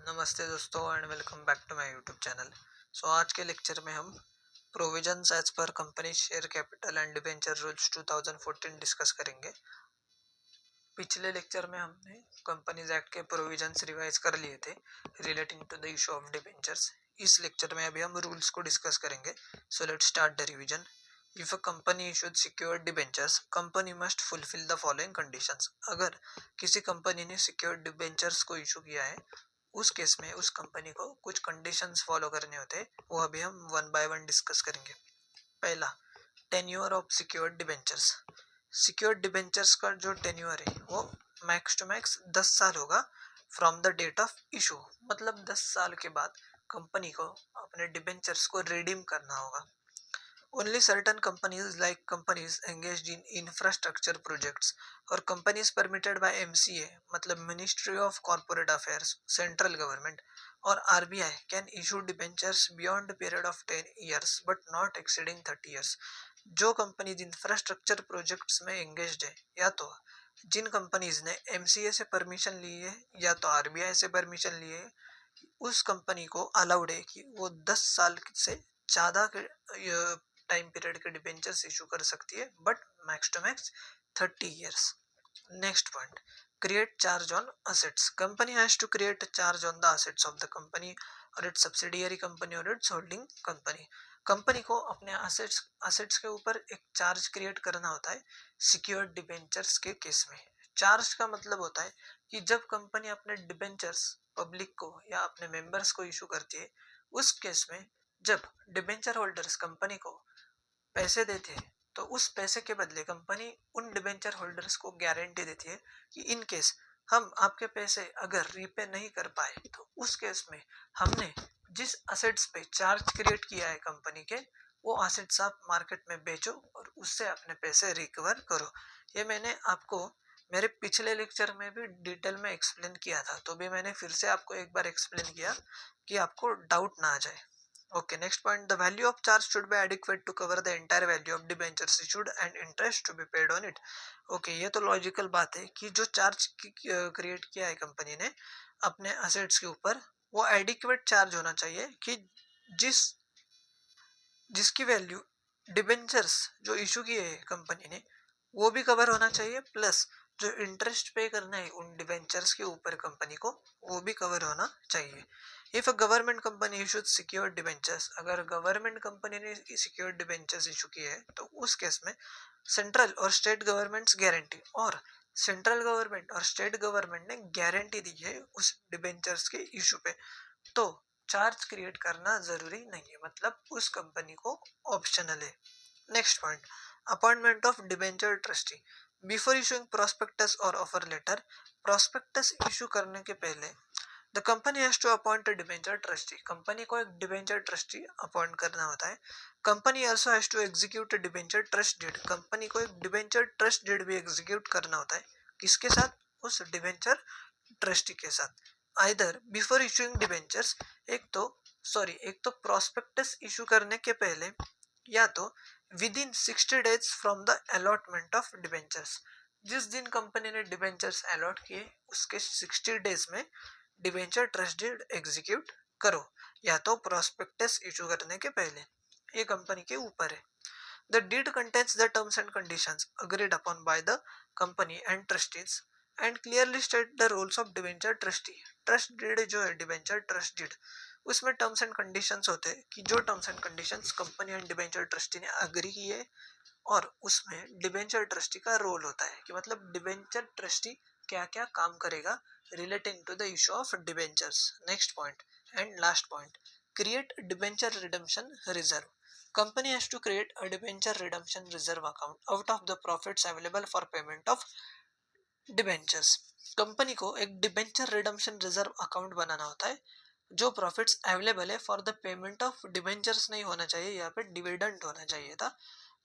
नमस्ते दोस्तों and welcome back to my YouTube channel. आज के लेक्चर में हम provisions as per company share capital and debenture rules 2014 discuss करेंगे। पिछले लेक्चर में हमने कंपनीज एक्ट के प्रोविजंस रिवाइज कर लिए थे relating to the issue of debentures. इस लेक्चर में अभी हम रूल्स को डिस्कस करेंगे। So let's start the revision. If a company issued secured debentures, company must fulfil the following conditions. अगर किसी कंपनी ने सिक्योर्ड डिबेंचर्स को इशू किया है, उस केस में उस कंपनी को कुछ कंडीशंस फॉलो करने होते हैं। वो अभी हम वन बाय वन डिस्कस करेंगे। पहला, tenure of secured debentures. Secured debentures का जो टेन्योर है वो मैक्स टू मैक्स 10 साल होगा from the date of issue. मतलब 10 साल के बाद कंपनी को अपने डिबेंचर्स को रिडीम करना होगा। Only certain companies like companies engaged in infrastructure projects or companies permitted by MCA मतलब Ministry of Corporate Affairs, Central Government और RBI can issue debentures beyond the period of 10 years but not exceeding 30 years। जो companies infrastructure projects में engaged है, या तो जिन companies ने MCA से permission ली है या तो RBI से परमिशन ली है, उस कंपनी को अलाउड है कि वो 10 साल से ज़्यादा टाइम पीरियड के डिबेंचर्स इशू कर सकती है, but max to max 30 years. Next point, create charge on assets. Company has to create charge on the assets of the company और इट्स सब्सिडियरी कंपनी और इट्स होल्डिंग कंपनी। कंपनी को अपने assets के ऊपर एक चार्ज क्रिएट करना होता है सिक्योर्ड डिबेंचर्स के केस में। चार्ज का मतलब होता है कि जब कंपनी अपने डिबेंचर्स पब्लिक को या अपने मेंबर्स को इशू करती है, उस केस में जब डिबेंचर होल्डर्स कंपनी को पैसे देते हैं, तो उस पैसे के बदले कंपनी उन डिबेंचर होल्डर्स को गारंटी देती है कि इन केस हम आपके पैसे अगर रीपे नहीं कर पाए, तो उस केस में हमने जिस असेट्स पे चार्ज क्रिएट किया है कंपनी के, वो असेट्स आप मार्केट में बेचो और उससे अपने पैसे रिकवर करो। ये मैंने आपको मेरे पिछले लेक्चर में भी डिटेल में एक्सप्लेन किया था, तो भी मैंने फिर से आपको एक बार एक्सप्लेन किया कि आपको डाउट ना आ जाए। Okay, next point. The value of charge should be adequate to cover the entire value of debentures issued and interest to be paid on it. Okay, ये तो लॉजिकल बात है कि जो चार्ज क्रिएट किया है कंपनी ने अपने असेट्स के ऊपर, वो एडिक्वेट चार्ज होना चाहिए कि जिस जिसकी वैल्यू डिबेंचर्स जो इशू किए है कंपनी ने, वो भी कवर होना चाहिए, प्लस जो इंटरेस्ट पे करना है उन डिबेंचर्स के ऊपर कंपनी को, वो भी कवर होना चाहिए। If a government company issues secured debentures, अगर गवर्नमेंट कंपनी ने सिक्योर्ड डिबेंचर्स इशू किए हैं, तो उस केस में सेंट्रल और स्टेट गवर्नमेंट्स गारंटी, और सेंट्रल गवर्नमेंट और स्टेट गवर्नमेंट ने गारंटी दी है उस डिबेंचर्स के इशू पे, तो चार्ज क्रिएट करना जरूरी नहीं है, मतलब उस कंपनी को ऑप्शनल है। Next point, appointment of debenture trustee. Before issuing prospectus और ऑफर लेटर, प्रोस्पेक्टस इशू करने के पहले the company has to appoint a debenture trustee. Company को एक डिबेंचर ट्रस्टी अपॉइंट करना होता है। Company also has to execute a debenture trust deed. Company को एक डिबेंचर ट्रस्ट डीड भी एग्जीक्यूट करना होता है। किसके साथ? उस डिबेंचर ट्रस्टी के साथ। आइदर बिफोर इशूइंग डिबेंचर्स, एक तो प्रोस्पेक्टस इशू करने के पहले, या तो with in 60 days from the allotment of debentures. जिस दिन कंपनी ने डिबेंचर्स अलॉट किए उसके 60 डेज में डिबेंचर ट्रस्ट डीड एग्जीक्यूट करो, या तो प्रोस्पेक्टस इशू करने के पहले। ये कंपनी के ऊपर है। The deed contains the terms and conditions agreed upon by the company and trustees and clearly state the rules of debenture trustee. Trust deed जो है डिबेंचर ट्रस्ट डीड, उसमें टर्म्स एंड कंडीशंस होते हैं कि जो terms and conditions company and debenture trustee ने agree किए, और उसमें डिबेंचर ट्रस्टी का रोल होता है कि मतलब डिबेंचर ट्रस्टी क्या क्या काम करेगा relating to the issue of debentures. Next point and last point, create debenture redemption reserve. Company has to create a debenture redemption reserve account out of the profits available for payment of debentures. Company को एक debenture redemption reserve account बनाना होता है। जो profits available है for the payment of debentures नहीं होना चाहिए, यहाँ पे डिविडेंड होना चाहिए था।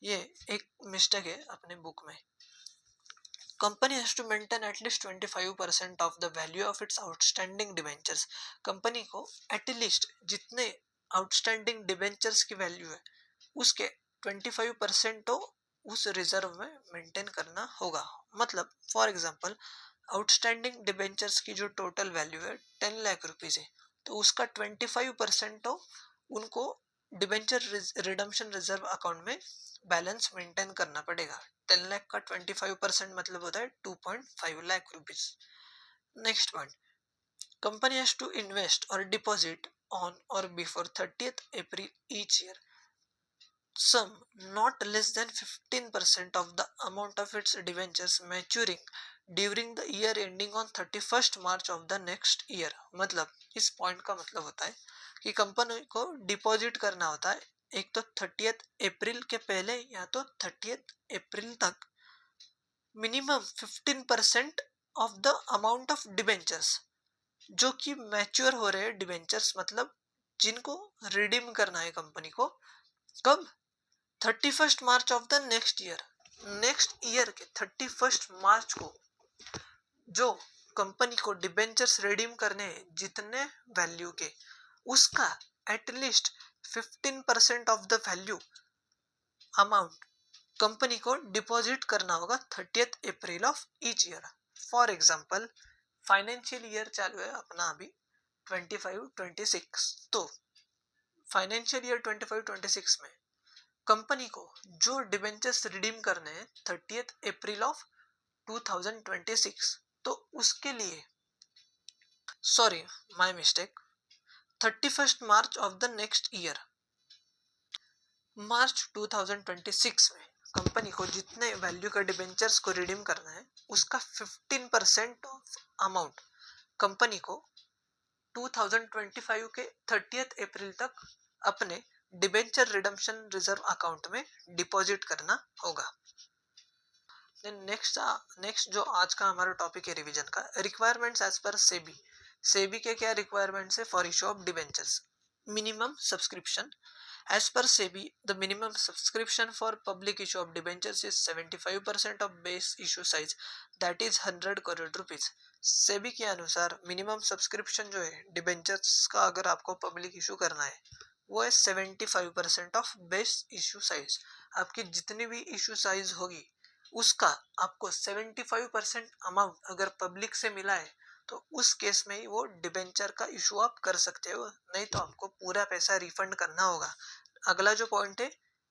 ये एक मिस्टेक है अपने बुक में। Company has to maintain at least 25% of the value of its outstanding debentures. Company को एटलीस्ट जितने आउटस्टैंडिंग डिबेंचर्स की वैल्यू है उसके 25% तो उस रिजर्व में मेंटेन करना होगा। मतलब फॉर एग्जांपल, आउटस्टैंडिंग डिबेंचर्स की जो टोटल वैल्यू है 10 लाख रुपीज है, तो उसका 25% तो उनको डिबेंचर रिडम्पशन रिजर्व अकाउंट में बैलेंस मेंटेन करना पड़ेगा। 10 लाख का 25% मतलब होता है 2.5 lakh rupees. Next point, company has to invest or deposit on or before 30th April each year sum not less than 15% of the amount of its debentures maturing during the year ending on 31st March of the next year। मतलब इस point का मतलब होता है कि company को deposit करना होता है एक तो 30th अप्रैल के पहले या तो 30th अप्रैल तक minimum 15% of the amount of debentures जो कि मैच्योर हो रहे हैं डिबेंचर्स, मतलब जिनको रिडीम करना है कंपनी को। कब? 31st March of the next year. Next year के 31st मार्च को जो कंपनी को डिबेंचर्स रिडीम करने हैं जितने वैल्यू के, उसका at least 15% of the value amount company को डिपॉजिट करना होगा 30th April of each year. For example, financial year चालू है अपना अभी 25-26, तो फाइनेंशियल ईयर 25-26 में कंपनी को जो डिबेंचर्स रिडीम करने हैं 30th अप्रैल ऑफ 2026, तो उसके लिए, sorry my mistake, 31st March of the next year, March 2026 में कंपनी को जितने वैल्यू का डिबेंचर्स को रिडीम करना है उसका 15% ऑफ अमाउंट कंपनी को 2025 के 30th अप्रैल तक अपने डिबेंचर रिडम्पशन रिजर्व अकाउंट में डिपॉजिट करना होगा। नेक्स्ट जो आज का हमारा टॉपिक है रिवीजन का, requirements as per SEBI. SEBI के क्या रिक्वायरमेंट्स है for issue of debentures? Minimum subscription. As per SEBI, the minimum subscription for public issue of debentures is 75% of base issue size, that is 100 crore rupees. SEBI के अनुसार minimum subscription जो है debentures का अगर आपको पब्लिक इशू करना है वो है 75% ऑफ बेस इशू साइज। आपकी जितनी भी इशू साइज होगी उसका आपको 75% अमाउंट अगर पब्लिक से मिला है तो उस केस में ही वो डिबेंचर का इशू आप कर सकते हो, नहीं तो आपको पूरा पैसा रिफंड करना होगा। अगला जो पॉइंट है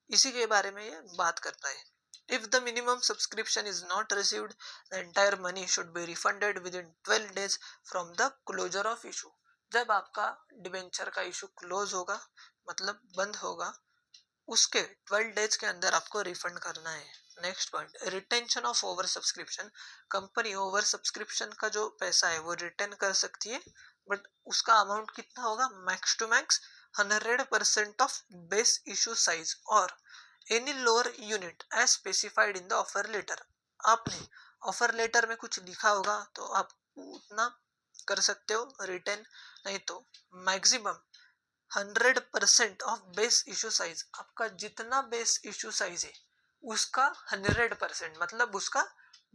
इसी के बारे में ये बात करता है। If the minimum subscription is not received the entire money should be refunded within 12 days from the closure of issue. जब आपका डिबेंचर का इशू क्लोज होगा मतलब बंद होगा, उसके 12 डेज के अंदर आपको रिफंड करना है। Next point, retention of over subscription. Company over subscription का जो पैसा है वो रिटेन कर सकती है, बट उसका अमाउंट कितना होगा? Max to max 100% of base issue size और any lower unit as specified in the offer letter. आपने ऑफर लेटर में कुछ लिखा होगा तो आप उतना कर सकते हो रिटेन, नहीं तो maximum 100% of base issue size. आपका जितना बेस इशू साइज है उसका 100% मतलब उसका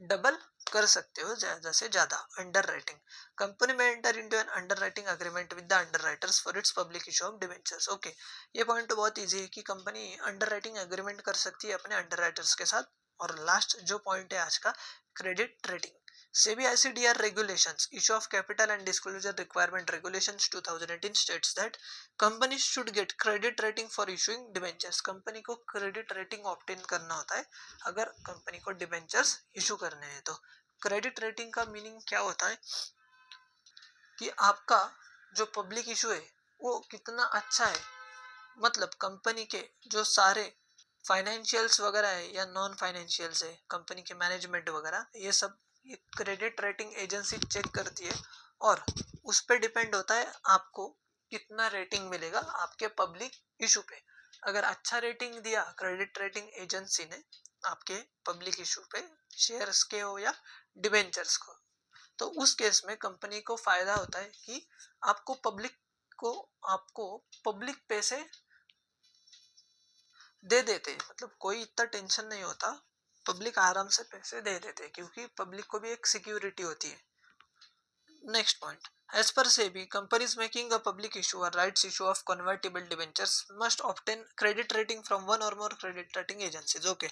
डबल कर सकते हो ज्यादा से ज्यादा। अंडर राइटिंग, कंपनी में enter into an underwriting agreement with the underwriters for its public issue of debentures. Okay, ये पॉइंट तो बहुत इजी है कि कंपनी अंडर राइटिंग एग्रीमेंट कर सकती है अपने अंडर राइटर्स के साथ। और लास्ट जो पॉइंट है आज का, credit rating. SEBI ICDR regulations, issue of capital and disclosure requirement regulations 2018 states that companies should get credit rating for issuing debentures। Company को क्रेडिट रेटिंग ऑब्टेन करना होता है अगर कंपनी को डिबेंचर्स इशू करने हैं। तो क्रेडिट रेटिंग का मीनिंग क्या होता है कि आपका जो पब्लिक इशू है वो कितना अच्छा है, मतलब कंपनी के जो सारे फाइनेंशियल्स वगैरह है या नॉन फाइनेंशियल्स है, कंपनी के मैनेजमेंट वगैरह, ये सब ये क्रेडिट रेटिंग एजेंसी चेक करती है और उस पर डिपेंड होता है आपको कितना रेटिंग मिलेगा आपके पब्लिक इशू पे। अगर अच्छा रेटिंग दिया क्रेडिट रेटिंग एजेंसी ने आपके पब्लिक इशू पे, शेयर्स के हो या डिबेंचर्स को, तो उस केस में कंपनी को फायदा होता है कि आपको पब्लिक पैसे दे देते, मतलब कोई इतना टेंशन नहीं होता, पब्लिक आराम से पैसे दे देते क्योंकि पब्लिक को भी एक सिक्योरिटी होती है। Next point. As per SEBI, companies making a public issue or rights issue of convertible debentures must obtain credit rating from one or more credit rating agencies. Okay.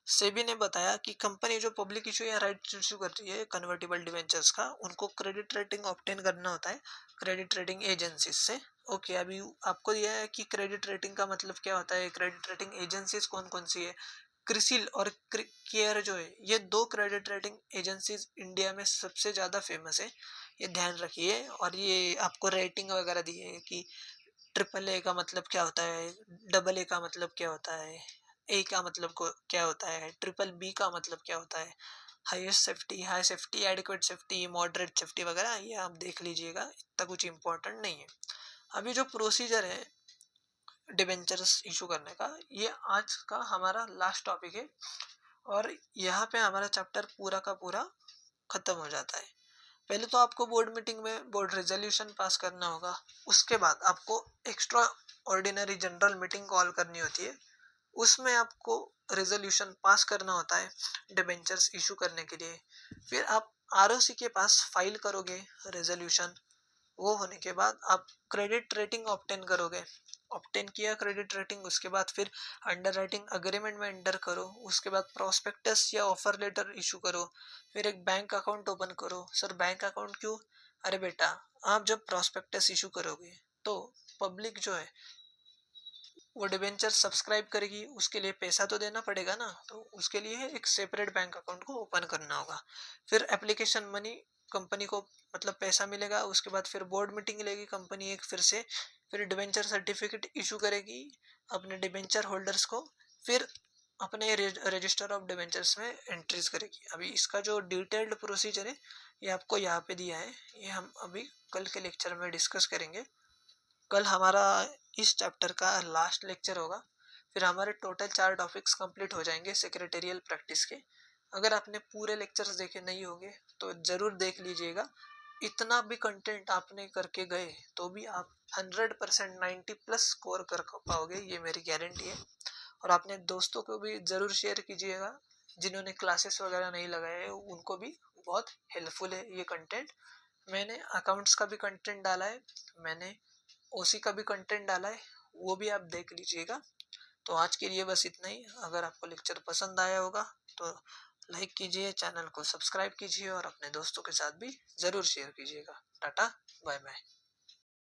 SEBI ने बताया कि कंपनी जो public issue या right issue करती है convertible debentures का, उनको credit rating obtain करना होता है क्रेडिट रेटिंग एजेंसीज से। ओके, अभी आपको दिया है कि क्रेडिट रेटिंग का मतलब क्या होता है, क्रेडिट रेटिंग एजेंसीज कौन कौन सी है। क्रिसिल और केयर जो है, ये दो क्रेडिट रेटिंग एजेंसीज इंडिया में सबसे ज़्यादा फेमस है, ये ध्यान रखिए। और ये आपको रेटिंग वगैरह दी है कि ट्रिपल ए का मतलब क्या होता है, डबल ए का मतलब क्या होता है, ए का मतलब को क्या होता है, ट्रिपल बी का मतलब क्या होता है, highest safety, high safety, adequate safety, moderate safety वगैरह, ये आप देख लीजिएगा, इतना कुछ इंपॉर्टेंट नहीं है। अभी जो प्रोसीजर है डिबेंचर्स इशू करने का, ये आज का हमारा लास्ट टॉपिक है और यहाँ पे हमारा चैप्टर पूरा का पूरा खत्म हो जाता है। पहले तो आपको बोर्ड मीटिंग में बोर्ड रेजोल्यूशन पास करना होगा, उसके बाद आपको extra ordinary general meeting call करनी होती है, उसमें आपको रेजोल्यूशन पास करना होता है डिबेंचर्स इशू करने के लिए। फिर आप आरओसी के पास फाइल करोगे रेजोल्यूशन, वो होने के बाद आप क्रेडिट रेटिंग ऑब्टेन करोगे। ऑब्टेन किया क्रेडिट रेटिंग, उसके बाद फिर अंडर राइटिंग अग्रीमेंट में एंटर करो, उसके बाद प्रोस्पेक्टस या ऑफर लेटर इशू करो, फिर एक बैंक अकाउंट ओपन करो। सर बैंक अकाउंट क्यों? अरे बेटा, आप जब प्रोस्पेक्टस इशू करोगे तो पब्लिक जो है वो डिबेंचर सब्सक्राइब करेगी, उसके लिए पैसा तो देना पड़ेगा ना, तो उसके लिए एक सेपरेट बैंक अकाउंट को ओपन करना होगा। फिर एप्लीकेशन मनी कंपनी को मतलब पैसा मिलेगा, उसके बाद फिर बोर्ड मीटिंग लेगी कंपनी एक फिर से, फिर डिबेंचर सर्टिफिकेट इशू करेगी अपने डिबेंचर होल्डर्स को, फिर अपने रजिस्टर ऑफ डिबेंचर्स में एंट्रीज करेगी। अभी इसका जो डिटेल्ड प्रोसीजर है ये आपको यहाँ पे दिया है, ये हम अभी कल के लेक्चर में डिस्कस करेंगे। कल हमारा इस चैप्टर का लास्ट लेक्चर होगा, फिर हमारे टोटल 4 टॉपिक्स कंप्लीट हो जाएंगे सेक्रेटेरियल प्रैक्टिस के। अगर आपने पूरे लेक्चर्स देखे नहीं होंगे तो ज़रूर देख लीजिएगा। इतना भी कंटेंट आपने करके गए तो भी आप 100% 90 प्लस स्कोर कर पाओगे, ये मेरी गारंटी है। और अपने दोस्तों को भी ज़रूर शेयर कीजिएगा, जिन्होंने क्लासेस वगैरह नहीं लगाए हैं उनको भी बहुत हेल्पफुल है ये कंटेंट। मैंने अकाउंट्स का भी कंटेंट डाला है, मैंने ओसी का भी कंटेंट डाला है, वो भी आप देख लीजिएगा। तो आज के लिए बस इतना ही। अगर आपको लेक्चर पसंद आया होगा तो लाइक कीजिए, चैनल को सब्सक्राइब कीजिए और अपने दोस्तों के साथ भी ज़रूर शेयर कीजिएगा। Tata, bye bye.